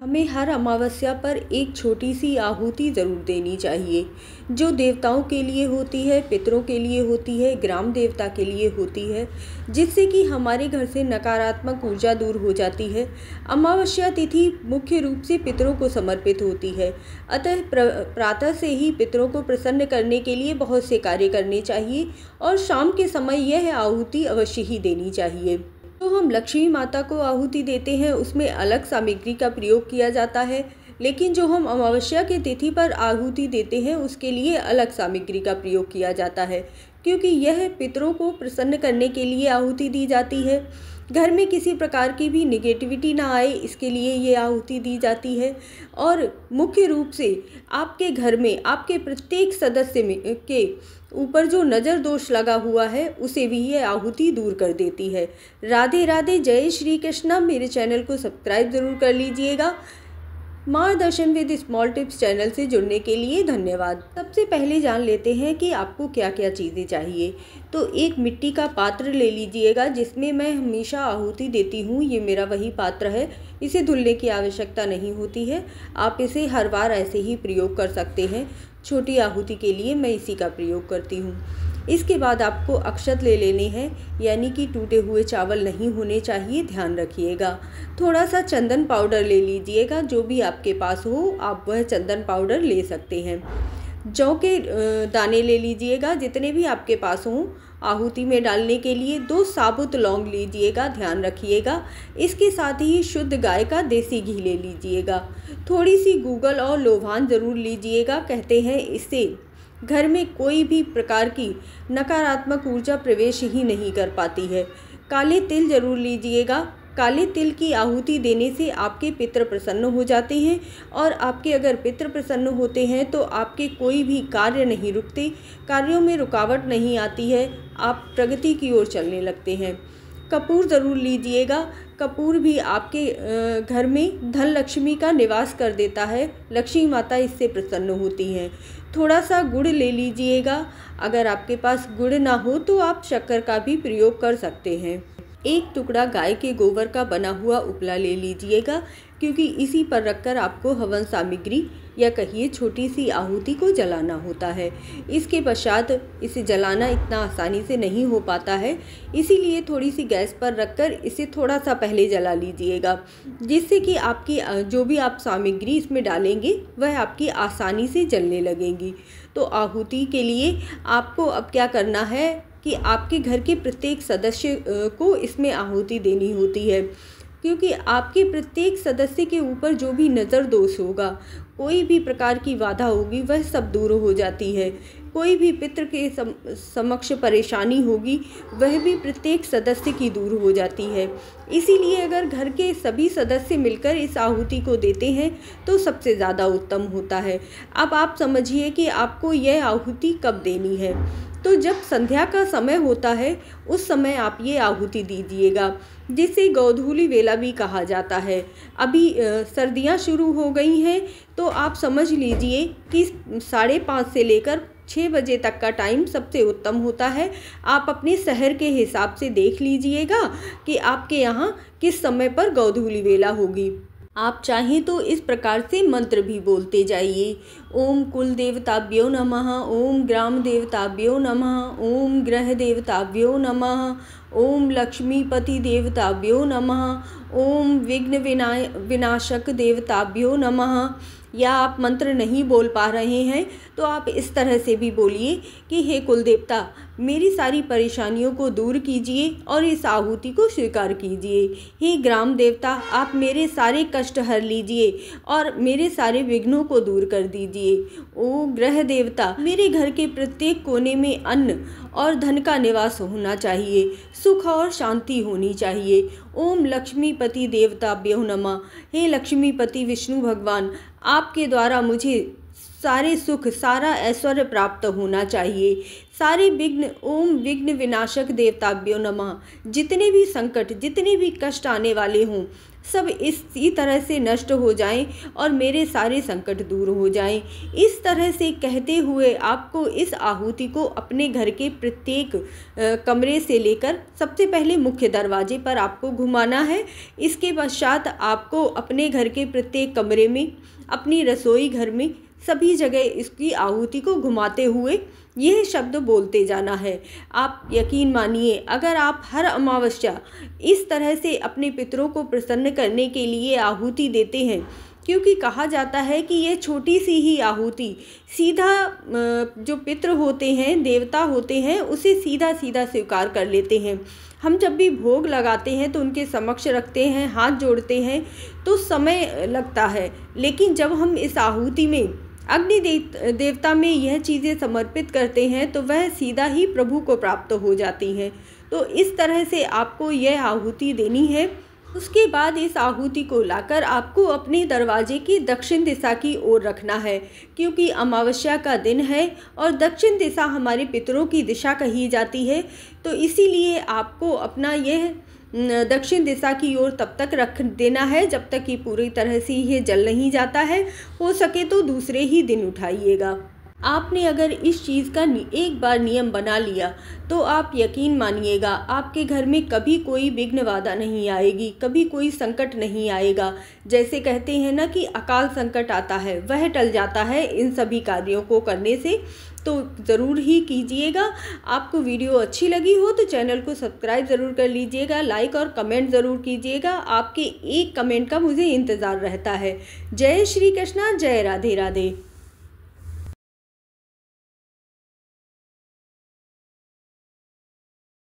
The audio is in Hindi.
हमें हर अमावस्या पर एक छोटी सी आहुति ज़रूर देनी चाहिए, जो देवताओं के लिए होती है, पितरों के लिए होती है, ग्राम देवता के लिए होती है, जिससे कि हमारे घर से नकारात्मक ऊर्जा दूर हो जाती है। अमावस्या तिथि मुख्य रूप से पितरों को समर्पित होती है, अतः प्रातः से ही पितरों को प्रसन्न करने के लिए बहुत से कार्य करने चाहिए और शाम के समय यह आहुति अवश्य ही देनी चाहिए। तो हम लक्ष्मी माता को आहुति देते हैं, उसमें अलग सामग्री का प्रयोग किया जाता है, लेकिन जो हम अमावस्या के तिथि पर आहुति देते हैं उसके लिए अलग सामग्री का प्रयोग किया जाता है, क्योंकि यह पितरों को प्रसन्न करने के लिए आहुति दी जाती है। घर में किसी प्रकार की भी निगेटिविटी ना आए, इसके लिए ये आहुति दी जाती है। और मुख्य रूप से आपके घर में आपके प्रत्येक सदस्य के ऊपर जो नज़र दोष लगा हुआ है उसे भी ये आहुति दूर कर देती है। राधे राधे, जय श्री कृष्णा। मेरे चैनल को सब्सक्राइब ज़रूर कर लीजिएगा। मार्गदर्शन विद स्मॉल टिप्स चैनल से जुड़ने के लिए धन्यवाद। सबसे पहले जान लेते हैं कि आपको क्या क्या चीज़ें चाहिए। तो एक मिट्टी का पात्र ले लीजिएगा, जिसमें मैं हमेशा आहुति देती हूँ। ये मेरा वही पात्र है, इसे धुलने की आवश्यकता नहीं होती है। आप इसे हर बार ऐसे ही प्रयोग कर सकते हैं। छोटी आहुति के लिए मैं इसी का प्रयोग करती हूँ। इसके बाद आपको अक्षत ले लेने हैं, यानी कि टूटे हुए चावल नहीं होने चाहिए, ध्यान रखिएगा। थोड़ा सा चंदन पाउडर ले लीजिएगा, जो भी आपके पास हो आप वह चंदन पाउडर ले सकते हैं। जौ के दाने ले लीजिएगा, जितने भी आपके पास हों आहुति में डालने के लिए। 2 साबुत लौंग लीजिएगा, ध्यान रखिएगा। इसके साथ ही शुद्ध गाय का देसी घी ले लीजिएगा। थोड़ी सी गूगल और लोभान ज़रूर लीजिएगा। कहते हैं इससे घर में कोई भी प्रकार की नकारात्मक ऊर्जा प्रवेश ही नहीं कर पाती है। काले तिल जरूर लीजिएगा। काले तिल की आहुति देने से आपके पितृ प्रसन्न हो जाते हैं, और आपके अगर पितृ प्रसन्न होते हैं तो आपके कोई भी कार्य नहीं रुकते, कार्यों में रुकावट नहीं आती है, आप प्रगति की ओर चलने लगते हैं। कपूर ज़रूर लीजिएगा। कपूर भी आपके घर में धन लक्ष्मी का निवास कर देता है, लक्ष्मी माता इससे प्रसन्न होती हैं। थोड़ा सा गुड़ ले लीजिएगा। अगर आपके पास गुड़ ना हो तो आप शक्कर का भी प्रयोग कर सकते हैं। एक टुकड़ा गाय के गोबर का बना हुआ उपला ले लीजिएगा, क्योंकि इसी पर रखकर आपको हवन सामग्री या कहिए छोटी सी आहुति को जलाना होता है। इसके पश्चात इसे जलाना इतना आसानी से नहीं हो पाता है, इसीलिए थोड़ी सी गैस पर रखकर इसे थोड़ा सा पहले जला लीजिएगा, जिससे कि आपकी जो भी आप सामग्री इसमें डालेंगे वह आपकी आसानी से जलने लगेंगी। तो आहुति के लिए आपको अब क्या करना है कि आपके घर के प्रत्येक सदस्य को इसमें आहुति देनी होती है, क्योंकि आपके प्रत्येक सदस्य के ऊपर जो भी नज़र दोष होगा, कोई भी प्रकार की बाधा होगी, वह सब दूर हो जाती है। कोई भी पितृ के समक्ष परेशानी होगी, वह भी प्रत्येक सदस्य की दूर हो जाती है। इसीलिए अगर घर के सभी सदस्य मिलकर इस आहुति को देते हैं तो सबसे ज़्यादा उत्तम होता है। अब आप समझिए कि आपको यह आहुति कब देनी है। तो जब संध्या का समय होता है उस समय आप ये आहुति दीजिएगा, जिसे गोधूली वेला भी कहा जाता है। अभी सर्दियां शुरू हो गई हैं, तो आप समझ लीजिए कि 5:30 से लेकर 6 बजे तक का टाइम सबसे उत्तम होता है। आप अपने शहर के हिसाब से देख लीजिएगा कि आपके यहाँ किस समय पर गोधूली वेला होगी। आप चाहें तो इस प्रकार से मंत्र भी बोलते जाइए। ओम कुल देवताभ्यो नमः, ओम ग्राम देवताभ्यो नमः, ओम ग्रह देवताभ्यो नमः, ओम लक्ष्मीपति देवताभ्यो नमः, ओम विघ्न विनाशक देवताभ्यो नमः। या आप मंत्र नहीं बोल पा रहे हैं तो आप इस तरह से भी बोलिए कि हे कुल देवता, मेरी सारी परेशानियों को दूर कीजिए और इस आहुति को स्वीकार कीजिए। हे ग्राम देवता, आप मेरे सारे कष्ट हर लीजिए और मेरे सारे विघ्नों को दूर कर दीजिए। ओ ग्रह देवता, मेरे घर के प्रत्येक कोने में अन्न और धन का निवास होना चाहिए, सुख और शांति होनी चाहिए। ओम लक्ष्मीपति देवताभ्यो नमः, हे लक्ष्मीपति विष्णु भगवान, आपके द्वारा मुझे सारे सुख, सारा ऐश्वर्य प्राप्त होना चाहिए। सारे विघ्न, ओम विघ्न विनाशक देवताभ्यो नमः, जितने भी संकट, जितने भी कष्ट आने वाले हों, सब इसी तरह से नष्ट हो जाएं और मेरे सारे संकट दूर हो जाएं। इस तरह से कहते हुए आपको इस आहुति को अपने घर के प्रत्येक कमरे से लेकर सबसे पहले मुख्य दरवाजे पर आपको घुमाना है। इसके पश्चात आपको अपने घर के प्रत्येक कमरे में, अपनी रसोई घर में, सभी जगह इसकी आहुति को घुमाते हुए यह शब्द बोलते जाना है। आप यकीन मानिए, अगर आप हर अमावस्या इस तरह से अपने पितरों को प्रसन्न करने के लिए आहुति देते हैं, क्योंकि कहा जाता है कि यह छोटी सी ही आहुति सीधा जो पितृ होते हैं, देवता होते हैं, उसे सीधा सीधा स्वीकार कर लेते हैं। हम जब भी भोग लगाते हैं तो उनके समक्ष रखते हैं, हाथ जोड़ते हैं तो समय लगता है, लेकिन जब हम इस आहुति में अग्नि देवता में यह चीज़ें समर्पित करते हैं तो वह सीधा ही प्रभु को प्राप्त हो जाती हैं। तो इस तरह से आपको यह आहुति देनी है। उसके बाद इस आहुति को लाकर आपको अपने दरवाजे की दक्षिण दिशा की ओर रखना है, क्योंकि अमावस्या का दिन है और दक्षिण दिशा हमारे पितरों की दिशा कही जाती है। तो इसीलिए आपको अपना यह दक्षिण दिशा की ओर तब तक रख देना है जब तक कि पूरी तरह से ये जल नहीं जाता है। हो सके तो दूसरे ही दिन उठाइएगा। आपने अगर इस चीज़ का एक बार नियम बना लिया तो आप यकीन मानिएगा, आपके घर में कभी कोई विघ्न बाधा नहीं आएगी, कभी कोई संकट नहीं आएगा। जैसे कहते हैं ना कि अकाल संकट आता है, वह टल जाता है इन सभी कार्यों को करने से। तो ज़रूर ही कीजिएगा। आपको वीडियो अच्छी लगी हो तो चैनल को सब्सक्राइब ज़रूर कर लीजिएगा, लाइक और कमेंट ज़रूर कीजिएगा। आपके एक कमेंट का मुझे इंतज़ार रहता है। जय श्री कृष्णा, जय राधे राधे।